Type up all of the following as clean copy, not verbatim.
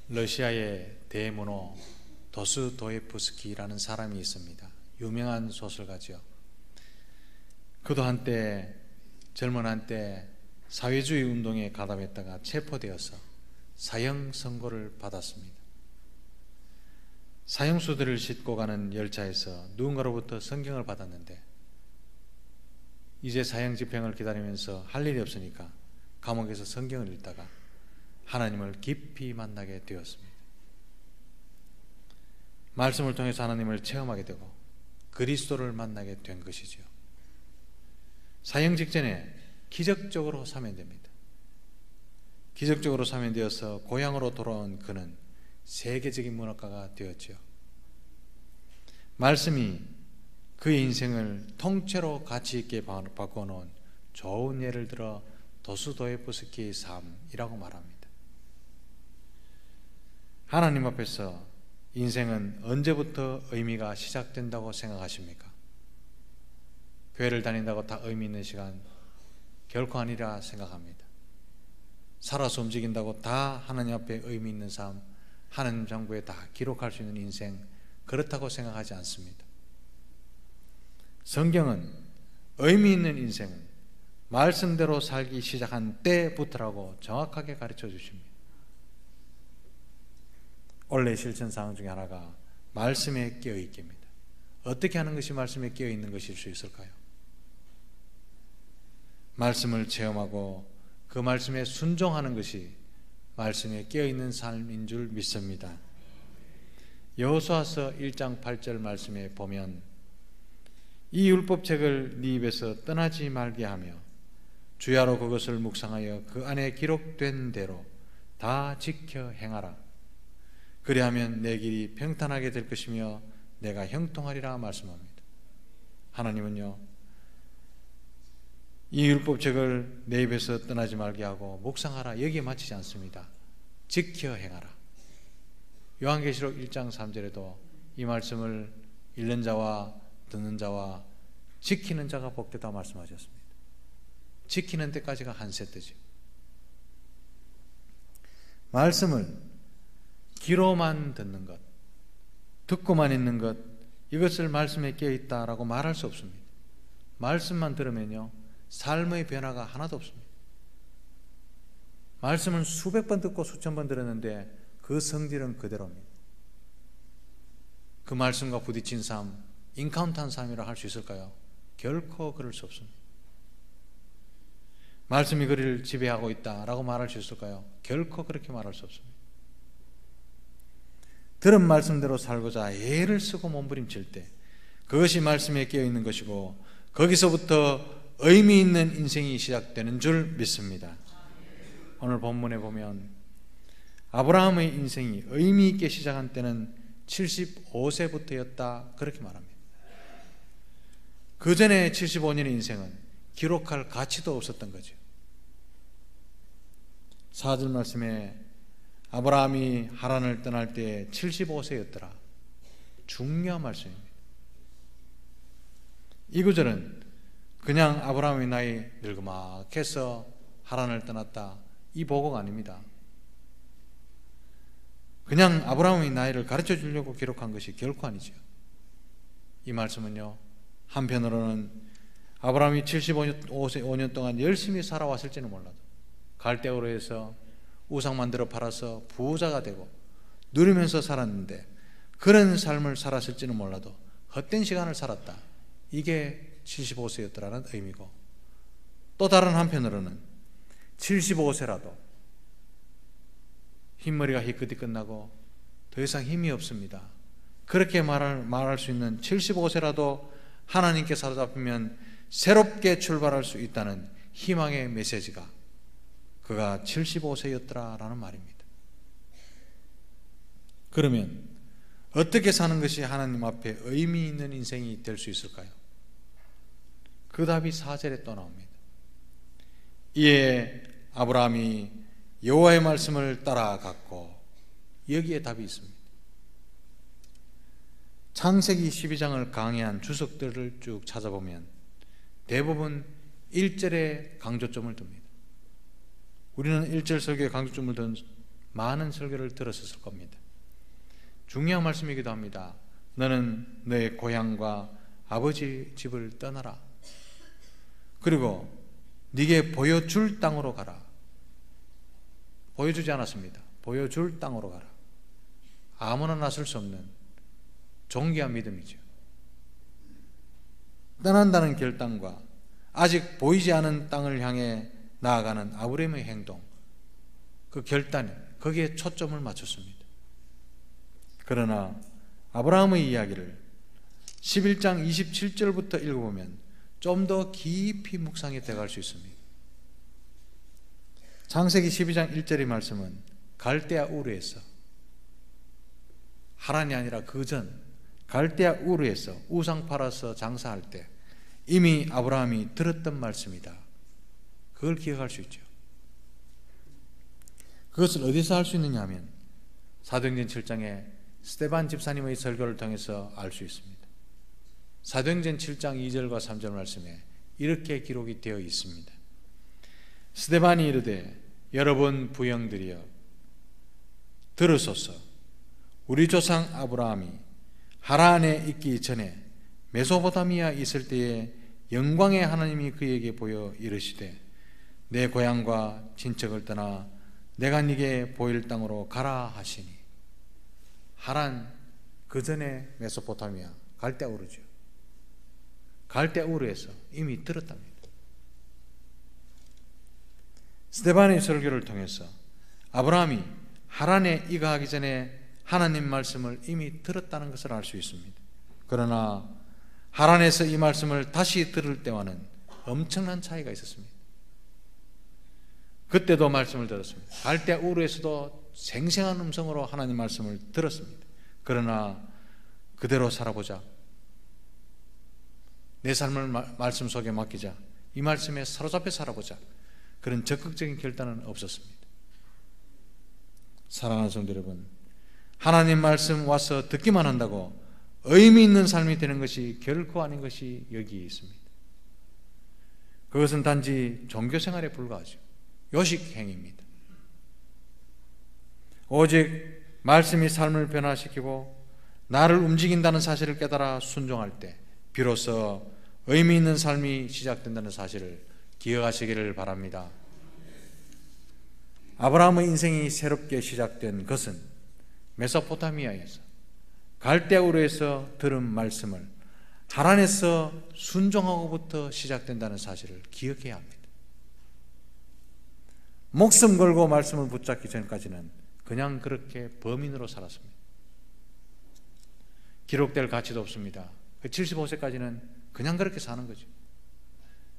러시아의 대문호 도스토예프스키라는 사람이 있습니다. 유명한 소설가죠. 그도 한때 젊은 한때 사회주의 운동에 가담했다가 체포되어서 사형 선고를 받았습니다. 사형수들을 싣고 가는 열차에서 누군가로부터 성경을 받았는데 이제 사형 집행을 기다리면서 할 일이 없으니까 감옥에서 성경을 읽다가 하나님을 깊이 만나게 되었습니다. 말씀을 통해서 하나님을 체험하게 되고 그리스도를 만나게 된 것이죠. 사형 직전에 기적적으로 사면됩니다. 기적적으로 사면되어서 고향으로 돌아온 그는 세계적인 문학가가 되었죠. 말씀이 그의 인생을 통째로 가치 있게 바꿔놓은 좋은 예를 들어 도스토예프스키의 삶이라고 말합니다. 하나님 앞에서 인생은 언제부터 의미가 시작된다고 생각하십니까? 교회를 다닌다고 다 의미 있는 시간 결코 아니라 생각합니다. 살아서 움직인다고 다 하나님 앞에 의미 있는 삶, 하나님 정부에 다 기록할 수 있는 인생, 그렇다고 생각하지 않습니다. 성경은 의미 있는 인생은 말씀대로 살기 시작한 때부터라고 정확하게 가르쳐 주십니다. 원래 실천사항 중에 하나가 말씀에 깨어있기입니다. 어떻게 하는 것이 말씀에 깨어있는 것일 수 있을까요? 말씀을 체험하고 그 말씀에 순종하는 것이 말씀에 깨어있는 삶인 줄 믿습니다. 여호수아서 1장 8절 말씀에 보면 이 율법책을 네 입에서 떠나지 말게 하며 주야로 그것을 묵상하여 그 안에 기록된 대로 다 지켜 행하라. 그리하면 내 길이 평탄하게 될 것이며 내가 형통하리라 말씀합니다. 하나님은요, 이 율법책을 내 입에서 떠나지 말게 하고 묵상하라 여기에 마치지 않습니다. 지켜 행하라. 요한계시록 1장 3절에도 이 말씀을 읽는 자와 듣는 자와 지키는 자가 복되다 말씀하셨습니다. 지키는 데까지가 한 세트죠. 말씀을 귀로만 듣는 것, 듣고만 있는 것, 이것을 말씀에 깨어있다라고 말할 수 없습니다. 말씀만 들으면요, 삶의 변화가 하나도 없습니다. 말씀을 수백 번 듣고 수천 번 들었는데 그 성질은 그대로입니다. 그 말씀과 부딪힌 삶, 인카운트한 삶이라 할 수 있을까요? 결코 그럴 수 없습니다. 말씀이 그를 지배하고 있다라고 말할 수 있을까요? 결코 그렇게 말할 수 없습니다. 들은 말씀대로 살고자 애를 쓰고 몸부림칠 때 그것이 말씀에 깨어있는 것이고 거기서부터 의미 있는 인생이 시작되는 줄 믿습니다. 오늘 본문에 보면 아브라함의 인생이 의미 있게 시작한 때는 75세부터였다 그렇게 말합니다. 그 전에 75년의 인생은 기록할 가치도 없었던 거죠. 4절 말씀에 아브라함이 하란을 떠날 때 75세였더라. 중요한 말씀입니다. 이 구절은 그냥 아브라함의 나이 늙으막해서 하란을 떠났다 이 보고가 아닙니다. 그냥 아브라함의 나이를 가르쳐 주려고 기록한 것이 결코 아니죠. 이 말씀은요, 한편으로는 아브라함이 75년 동안 열심히 살아왔을지는 몰라도 갈대아우르 해서 우상 만들어 팔아서 부자가 되고 누리면서 살았는데 그런 삶을 살았을지는 몰라도 헛된 시간을 살았다. 이게 75세였더라는 의미고, 또 다른 한편으로는 75세라도 흰머리가 희끗이 끝나고 더 이상 힘이 없습니다. 그렇게 말할 수 있는 75세라도 하나님께 사로잡히면 새롭게 출발할 수 있다는 희망의 메시지가 그가 75세였더라라는 말입니다. 그러면 어떻게 사는 것이 하나님 앞에 의미 있는 인생이 될 수 있을까요? 그 답이 4절에 또 나옵니다. 이에 아브라함이 여호와의 말씀을 따라갔고, 여기에 답이 있습니다. 창세기 12장을 강의한 주석들을 쭉 찾아보면 대부분 1절에 강조점을 둡니다. 우리는 1절 설교에 강조점을 둔 많은 설교를 들었을 겁니다. 중요한 말씀이기도 합니다. 너는 너의 고향과 아버지 집을 떠나라. 그리고 네게 보여줄 땅으로 가라. 보여주지 않았습니다. 보여줄 땅으로 가라. 아무나 나설 수 없는 존귀한 믿음이죠. 떠난다는 결단과 아직 보이지 않은 땅을 향해 나아가는 아브라함의 행동, 그 결단이 거기에 초점을 맞췄습니다. 그러나 아브라함의 이야기를 11장 27절부터 읽어보면 좀 더 깊이 묵상이 되어갈 수 있습니다. 창세기 12장 1절의 말씀은 갈대아 우르에서, 하란이 아니라 그전 갈대아 우르에서 우상 팔아서 장사할 때 이미 아브라함이 들었던 말씀이다. 그걸 기억할 수 있죠. 그것을 어디서 알 수 있느냐 하면 사도행전 7장에 스데반 집사님의 설교를 통해서 알 수 있습니다. 사도행전 7장 2절과 3절 말씀에 이렇게 기록이 되어 있습니다. 스데반이 이르되 여러분 부형들이여 들으소서. 우리 조상 아브라함이 하란에 있기 전에 메소포타미아 있을 때에 영광의 하나님이 그에게 보여 이르시되 내 고향과 친척을 떠나 내가 네게 보일 땅으로 가라 하시니. 하란 그 전에 메소포타미아 갈대아 우르죠. 갈대아 우르에서 이미 들었답니다. 스데반의 설교를 통해서 아브라함이 하란에 이가하기 전에 하나님 말씀을 이미 들었다는 것을 알 수 있습니다. 그러나 하란에서 이 말씀을 다시 들을 때와는 엄청난 차이가 있었습니다. 그때도 말씀을 들었습니다. 갈대아 우르에서도 생생한 음성으로 하나님 말씀을 들었습니다. 그러나 그대로 살아보자, 내 삶을 말씀 속에 맡기자, 이 말씀에 사로잡혀 살아보자, 그런 적극적인 결단은 없었습니다. 사랑하는 성도 여러분, 하나님 말씀 와서 듣기만 한다고 의미 있는 삶이 되는 것이 결코 아닌 것이 여기에 있습니다. 그것은 단지 종교생활에 불과하죠. 요식행위입니다. 오직 말씀이 삶을 변화시키고 나를 움직인다는 사실을 깨달아 순종할 때 비로소 의미 있는 삶이 시작된다는 사실을 기억하시기를 바랍니다. 아브라함의 인생이 새롭게 시작된 것은 메소포타미아에서 갈대아 우르에서 들은 말씀을 하란에서 순종하고부터 시작된다는 사실을 기억해야 합니다. 목숨 걸고 말씀을 붙잡기 전까지는 그냥 그렇게 범인으로 살았습니다. 기록될 가치도 없습니다. 75세까지는 그냥 그렇게 사는 거죠.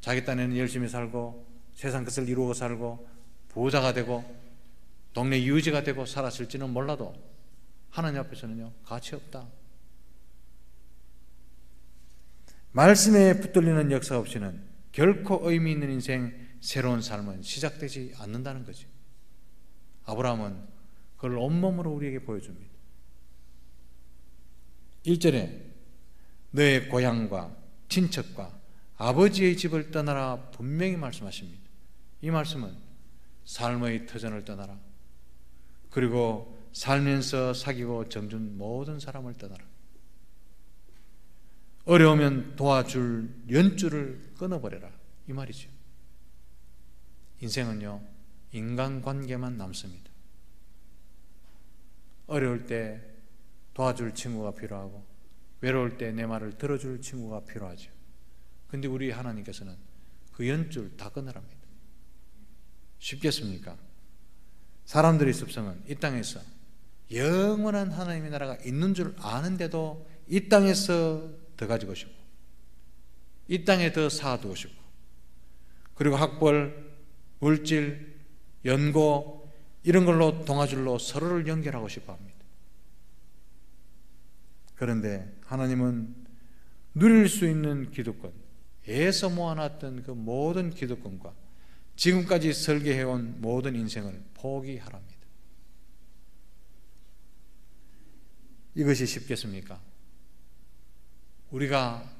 자기 딴에는 열심히 살고 세상 것을 이루어 살고 부자가 되고 동네 유지가 되고 살았을지는 몰라도 하나님 앞에서는요, 가치 없다. 말씀에 붙들리는 역사 없이는 결코 의미 있는 인생, 새로운 삶은 시작되지 않는다는 거죠. 아브라함은 그걸 온몸으로 우리에게 보여줍니다. 1절에 너의 고향과 친척과 아버지의 집을 떠나라 분명히 말씀하십니다. 이 말씀은 삶의 터전을 떠나라, 그리고 살면서 사귀고 정준 모든 사람을 떠나라, 어려우면 도와줄 연줄을 끊어버려라, 이 말이죠. 인생은요, 인간관계만 남습니다. 어려울 때 도와줄 친구가 필요하고 외로울 때 내 말을 들어줄 친구가 필요하죠. 근데 우리 하나님께서는 그 연줄 다 끊으랍니다. 쉽겠습니까? 사람들의 습성은 이 땅에서 영원한 하나님의 나라가 있는 줄 아는데도 이 땅에서 더 가지고 싶고 이 땅에 더 쌓아두고 싶고, 그리고 학벌, 물질, 연고 이런 걸로 동아줄로 서로를 연결하고 싶어 합니다. 그런데 하나님은 누릴 수 있는 기득권, 애써 모아놨던 그 모든 기득권과 지금까지 설계해온 모든 인생을 포기하랍니다. 이것이 쉽겠습니까? 우리가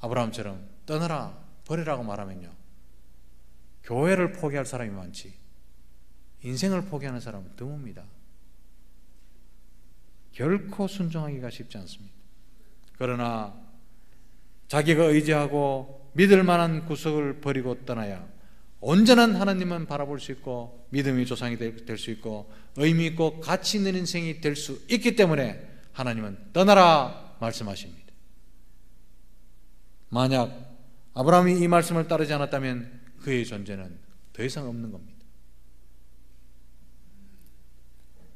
아브라함처럼 떠나라, 버리라고 말하면요, 교회를 포기할 사람이 많지 인생을 포기하는 사람은 드뭅니다. 결코 순종하기가 쉽지 않습니다. 그러나 자기가 의지하고 믿을 만한 구석을 버리고 떠나야 온전한 하나님만 바라볼 수 있고 믿음의 조상이 될 수 있고 의미 있고 가치 있는 인생이 될 수 있기 때문에 하나님은 떠나라 말씀하십니다. 만약 아브라함이 이 말씀을 따르지 않았다면 그의 존재는 더 이상 없는 겁니다.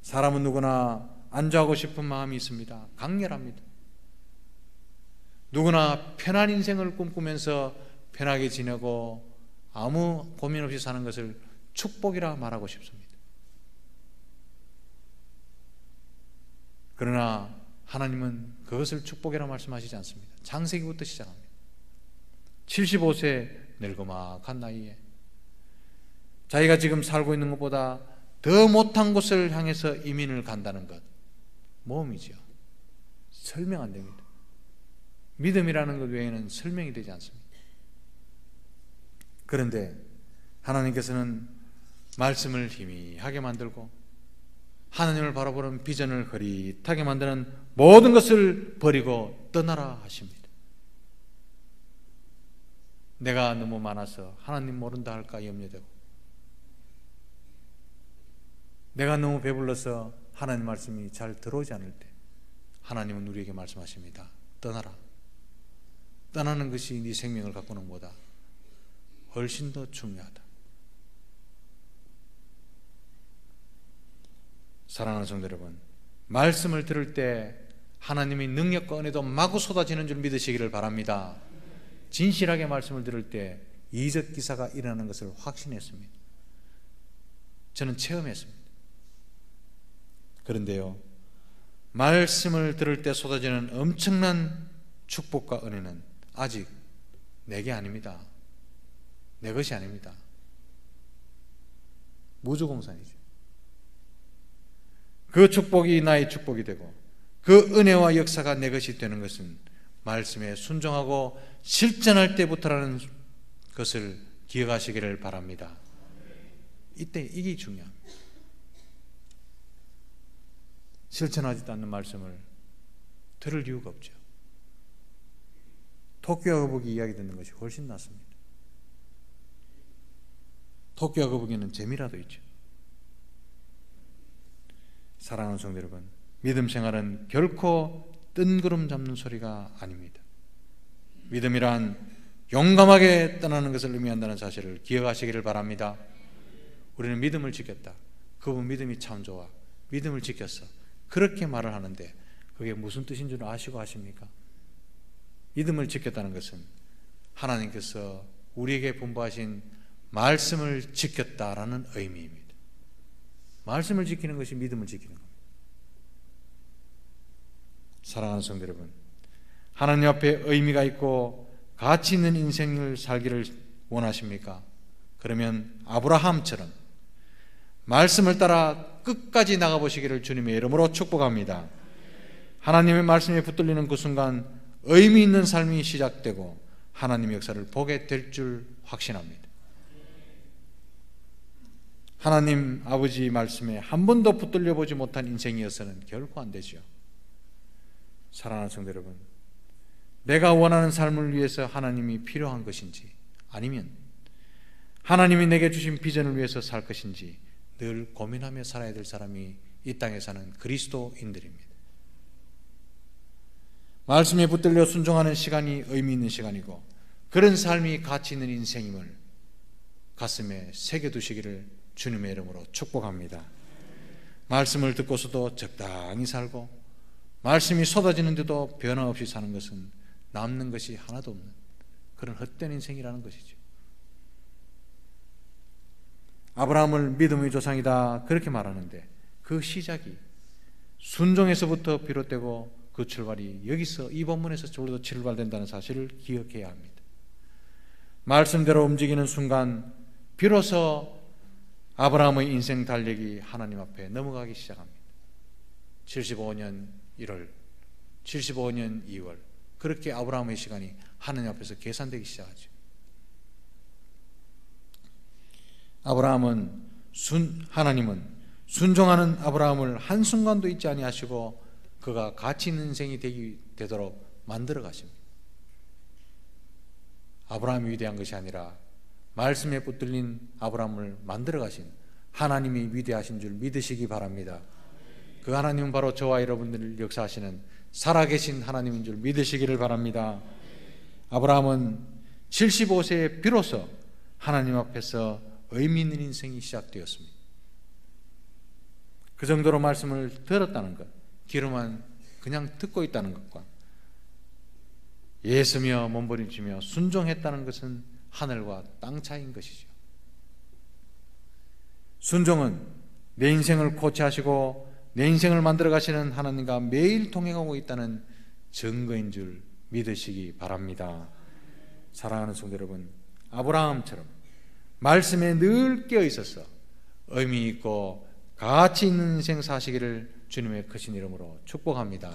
사람은 누구나 안주하고 싶은 마음이 있습니다. 강렬합니다. 누구나 편한 인생을 꿈꾸면서 편하게 지내고 아무 고민 없이 사는 것을 축복이라 말하고 싶습니다. 그러나 하나님은 그것을 축복이라 말씀하시지 않습니다. 창세기부터 시작합니다. 75세 늙어막한 나이에 자기가 지금 살고 있는 것보다 더 못한 곳을 향해서 이민을 간다는 것, 모험이죠. 설명 안 됩니다. 믿음이라는 것 외에는 설명이 되지 않습니다. 그런데 하나님께서는 말씀을 희미하게 만들고 하나님을 바라보는 비전을 흐릿하게 만드는 모든 것을 버리고 떠나라 하십니다. 내가 너무 많아서 하나님 모른다 할까 염려되고, 내가 너무 배불러서 하나님 말씀이 잘 들어오지 않을 때 하나님은 우리에게 말씀하십니다. 떠나라. 떠나는 것이 네 생명을 가꾸는 것보다 훨씬 더 중요하다. 사랑하는 성도 여러분, 말씀을 들을 때 하나님의 능력과 은혜도 마구 쏟아지는 줄 믿으시기를 바랍니다. 진실하게 말씀을 들을 때 이적 기사가 일어나는 것을 확신했습니다. 저는 체험했습니다. 그런데요, 말씀을 들을 때 쏟아지는 엄청난 축복과 은혜는 아직 내게 아닙니다. 내 것이 아닙니다. 무주공산이죠. 그 축복이 나의 축복이 되고 그 은혜와 역사가 내 것이 되는 것은 말씀에 순종하고 실천할 때부터라는 것을 기억하시기를 바랍니다. 이때 이게 중요합니다. 실천하지도 않는 말씀을 들을 이유가 없죠. 토끼와 거북이 이야기 듣는 것이 훨씬 낫습니다. 토끼와 거북이는 재미라도 있죠. 사랑하는 성도 여러분, 믿음 생활은 결코 뜬구름 잡는 소리가 아닙니다. 믿음이란 용감하게 떠나는 것을 의미한다는 사실을 기억하시기를 바랍니다. 우리는 믿음을 지켰다. 그분 믿음이 참 좋아. 믿음을 지켰어. 그렇게 말을 하는데 그게 무슨 뜻인 줄 아시고 하십니까? 믿음을 지켰다는 것은 하나님께서 우리에게 분부하신 말씀을 지켰다라는 의미입니다. 말씀을 지키는 것이 믿음을 지키는 겁니다. 사랑하는 성도 여러분, 하나님 앞에 의미가 있고 가치 있는 인생을 살기를 원하십니까? 그러면 아브라함처럼 말씀을 따라 끝까지 나가보시기를 주님의 이름으로 축복합니다. 하나님의 말씀에 붙들리는 그 순간 의미 있는 삶이 시작되고 하나님의 역사를 보게 될 줄 확신합니다. 하나님 아버지 말씀에 한 번도 붙들려 보지 못한 인생이어서는 결코 안 되죠. 사랑하는 성도 여러분, 내가 원하는 삶을 위해서 하나님이 필요한 것인지 아니면 하나님이 내게 주신 비전을 위해서 살 것인지 늘 고민하며 살아야 될 사람이 이 땅에 사는 그리스도인들입니다. 말씀에 붙들려 순종하는 시간이 의미 있는 시간이고 그런 삶이 가치 있는 인생임을 가슴에 새겨두시기를 주님의 이름으로 축복합니다. 말씀을 듣고서도 적당히 살고 말씀이 쏟아지는데도 변함없이 사는 것은 남는 것이 하나도 없는 그런 헛된 인생이라는 것이죠. 아브라함을 믿음의 조상이다 그렇게 말하는데 그 시작이 순종에서부터 비롯되고 그 출발이 여기서 이 본문에서 출발된다는 사실을 기억해야 합니다. 말씀대로 움직이는 순간 비로소 아브라함의 인생 달력이 하나님 앞에 넘어가기 시작합니다. 75년 1월, 75년 2월 그렇게 아브라함의 시간이 하나님 앞에서 계산되기 시작하죠. 아브라함은 하나님은 순종하는 아브라함을 한순간도 잊지 아니하시고 그가 가치 있는 인생이 되도록 만들어 가십니다. 아브라함이 위대한 것이 아니라 말씀에 붙들린 아브라함을 만들어 가신 하나님이 위대하신 줄 믿으시기 바랍니다. 그 하나님은 바로 저와 여러분들을 역사하시는 살아계신 하나님인 줄 믿으시기를 바랍니다. 아브라함은 75세에 비로소 하나님 앞에서 의미 있는 인생이 시작되었습니다. 그 정도로 말씀을 들었다는 것, 귀로만 그냥 듣고 있다는 것과 예수며 몸부림치며 순종했다는 것은 하늘과 땅 차이인 것이죠. 순종은 내 인생을 코치하시고 내 인생을 만들어 가시는 하나님과 매일 동행하고 있다는 증거인 줄 믿으시기 바랍니다. 사랑하는 성도 여러분, 아브라함처럼 말씀에 늘 깨어 있어서 의미 있고 가치 있는 인생 사시기를 주님의 크신 이름으로 축복합니다.